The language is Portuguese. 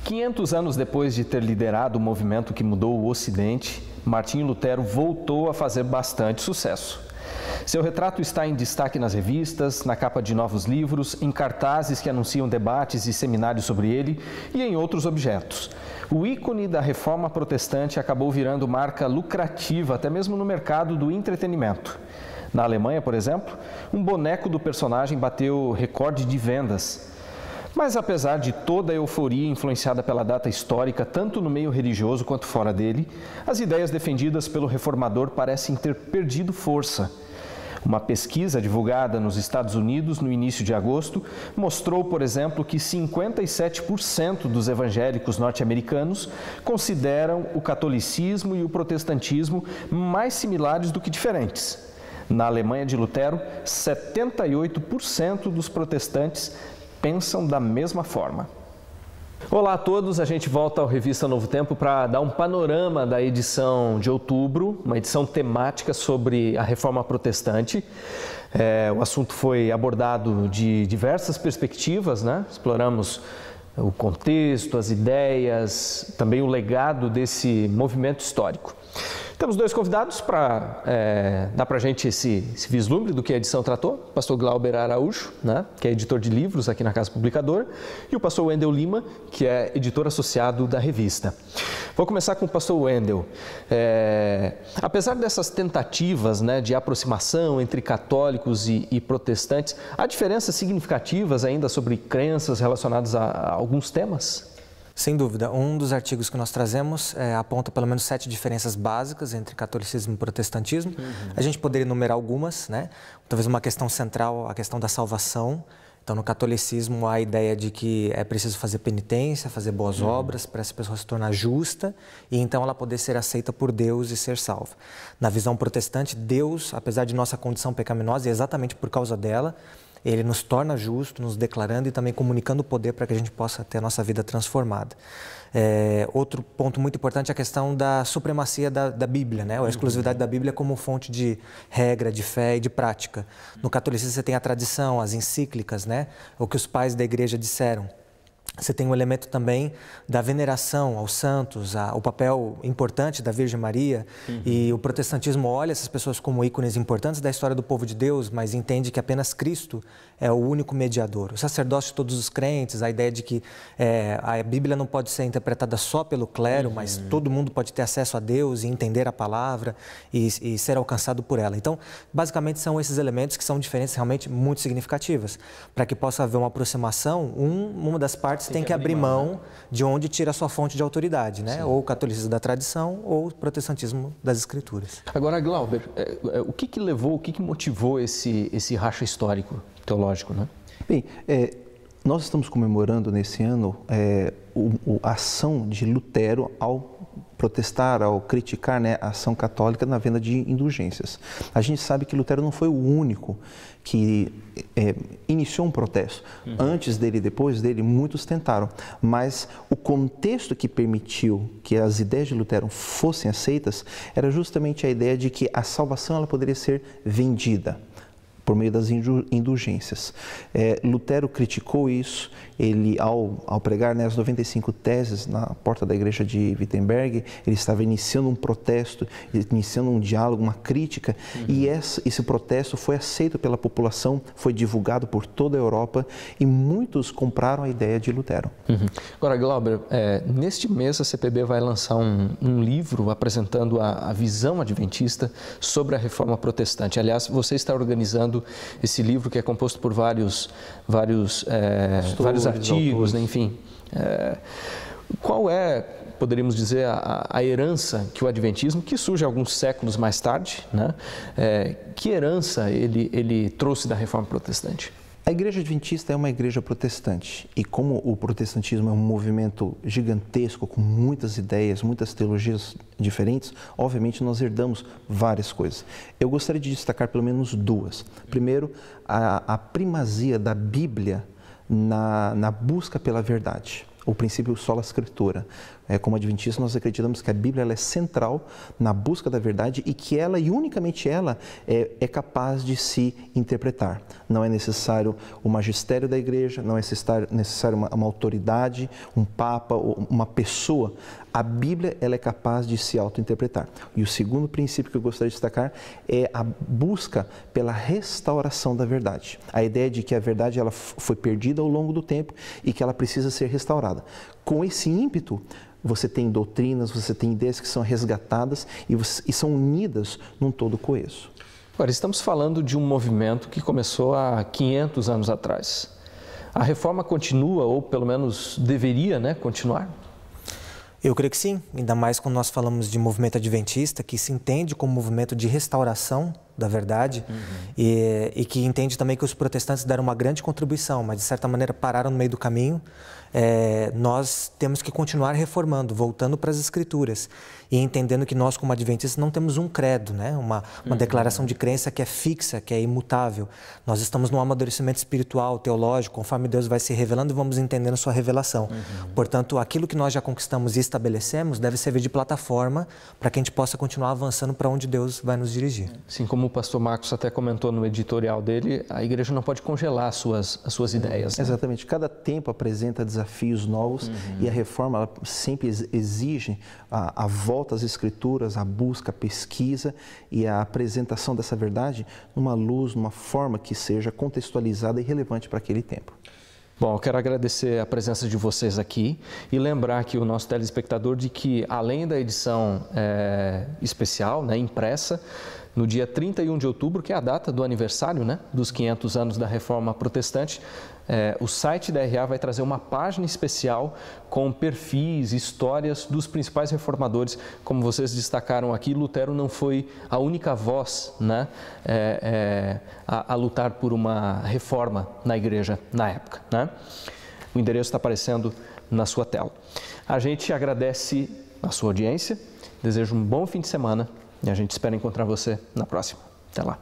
500 anos depois de ter liderado o movimento que mudou o Ocidente, Martinho Lutero voltou a fazer bastante sucesso. Seu retrato está em destaque nas revistas, na capa de novos livros, em cartazes que anunciam debates e seminários sobre ele e em outros objetos. O ícone da reforma protestante acabou virando marca lucrativa até mesmo no mercado do entretenimento. Na Alemanha, por exemplo, um boneco do personagem bateu recorde de vendas. Mas apesar de toda a euforia influenciada pela data histórica, tanto no meio religioso quanto fora dele, as ideias defendidas pelo reformador parecem ter perdido força. Uma pesquisa divulgada nos Estados Unidos no início de agosto mostrou, por exemplo, que 57% dos evangélicos norte-americanos consideram o catolicismo e o protestantismo mais similares do que diferentes. Na Alemanha de Lutero, 78% dos protestantes pensam da mesma forma. Olá a todos, a gente volta ao Revista Novo Tempo para dar um panorama da edição de outubro, uma edição temática sobre a Reforma Protestante. O assunto foi abordado de diversas perspectivas, né? Exploramos o contexto, as ideias, também o legado desse movimento histórico. Temos dois convidados para dar para a gente esse vislumbre do que a edição tratou. O pastor Glauber Araújo, né, que é editor de livros aqui na Casa Publicadora, e o pastor Wendel Lima, que é editor associado da revista. Vou começar com o pastor Wendel. Apesar dessas tentativas, né, de aproximação entre católicos e protestantes, há diferenças significativas ainda sobre crenças relacionadas a alguns temas? Sem dúvida. Um dos artigos que nós trazemos aponta pelo menos 7 diferenças básicas entre catolicismo e protestantismo. A gente poderia enumerar algumas, né? Talvez uma questão central, a questão da salvação. Então, no catolicismo, há a ideia de que é preciso fazer penitência, fazer boas obras para essa pessoa se tornar justa e então ela poder ser aceita por Deus e ser salva. Na visão protestante, Deus, apesar de nossa condição pecaminosa, e exatamente por causa dela, Ele nos torna justos, nos declarando e também comunicando o poder para que a gente possa ter a nossa vida transformada. Outro ponto muito importante é a questão da supremacia da Bíblia, né? Ou a exclusividade da Bíblia como fonte de regra, de fé e de prática. No catolicismo você tem a tradição, as encíclicas, né? O que os pais da igreja disseram. Você tem um elemento também da veneração aos santos, o papel importante da Virgem Maria. E o protestantismo olha essas pessoas como ícones importantes da história do povo de Deus, mas entende que apenas Cristo é o único mediador. O sacerdócio de todos os crentes, a ideia de que a Bíblia não pode ser interpretada só pelo clero, mas todo mundo pode ter acesso a Deus e entender a palavra e ser alcançado por ela. Então, basicamente são esses elementos que são diferenças realmente muito significativas. Para que possa haver uma aproximação, uma das partes tem que abrir mão de onde tira a sua fonte de autoridade, né? Ou o catolicismo da tradição ou o protestantismo das escrituras. Agora, Glauber, o que levou, o que motivou esse racha histórico teológico, né? Bem, nós estamos comemorando nesse ano a ação de Lutero ao protestar, ao criticar, né, a ação católica na venda de indulgências. A gente sabe que Lutero não foi o único que iniciou um protesto. Antes dele e depois dele, muitos tentaram. Mas o contexto que permitiu que as ideias de Lutero fossem aceitas era justamente a ideia de que a salvação ela poderia ser vendida por meio das indulgências. Lutero criticou isso, ele ao pregar, né, as 95 teses na porta da igreja de Wittenberg, ele estava iniciando um protesto, iniciando um diálogo, uma crítica, e esse protesto foi aceito pela população, foi divulgado por toda a Europa e muitos compraram a ideia de Lutero. Agora, Glauber, neste mês a CPB vai lançar um livro apresentando a visão adventista sobre a reforma protestante. Aliás, você está organizando esse livro que é composto por vários artigos, né? Enfim. Qual é, poderíamos dizer, a herança que o adventismo, que surge alguns séculos mais tarde, né? Que herança ele trouxe da reforma protestante? A Igreja Adventista é uma igreja protestante e como o protestantismo é um movimento gigantesco, com muitas ideias, muitas teologias diferentes, obviamente nós herdamos várias coisas. Eu gostaria de destacar pelo menos duas. Primeiro, a primazia da Bíblia na busca pela verdade. o princípio sola scriptura. Como adventistas, nós acreditamos que a Bíblia ela é central na busca da verdade e que ela, e unicamente ela, é capaz de se interpretar. Não é necessário o magistério da igreja, não é necessário uma autoridade, um papa, uma pessoa. A Bíblia ela é capaz de se auto-interpretar. E o segundo princípio que eu gostaria de destacar é a busca pela restauração da verdade. A ideia de que a verdade ela foi perdida ao longo do tempo e que ela precisa ser restaurada. Com esse ímpeto, você tem doutrinas, você tem ideias que são resgatadas e são unidas num todo coeso. Agora, estamos falando de um movimento que começou há 500 anos atrás. A reforma continua, ou pelo menos deveria, continuar? Eu creio que sim, ainda mais quando nós falamos de movimento adventista, que se entende como movimento de restauração da verdade e que entende também que os protestantes deram uma grande contribuição, mas de certa maneira pararam no meio do caminho. Nós temos que continuar reformando, voltando para as Escrituras e entendendo que nós, como adventistas, não temos um credo, uma declaração de crença que é fixa, que é imutável. Nós estamos num amadurecimento espiritual, teológico, conforme Deus vai se revelando e vamos entendendo sua revelação. Portanto, aquilo que nós já conquistamos e estabelecemos deve servir de plataforma para que a gente possa continuar avançando para onde Deus vai nos dirigir. Sim, como o pastor Marcos até comentou no editorial dele, a igreja não pode congelar as suas ideias. Exatamente. Cada tempo apresenta desafios novos e a reforma ela sempre exige a volta às Escrituras, a busca, a pesquisa e a apresentação dessa verdade numa luz, numa forma que seja contextualizada e relevante para aquele tempo. Bom, eu quero agradecer a presença de vocês aqui e lembrar aqui o nosso telespectador de que, além da edição especial, impressa, no dia 31 de outubro, que é a data do aniversário dos 500 anos da Reforma Protestante, o site da RA vai trazer uma página especial com perfis, histórias dos principais reformadores. Como vocês destacaram aqui, Lutero não foi a única voz a lutar por uma reforma na igreja na época. O endereço está aparecendo na sua tela. A gente agradece a sua audiência, desejo um bom fim de semana e a gente espera encontrar você na próxima. Até lá.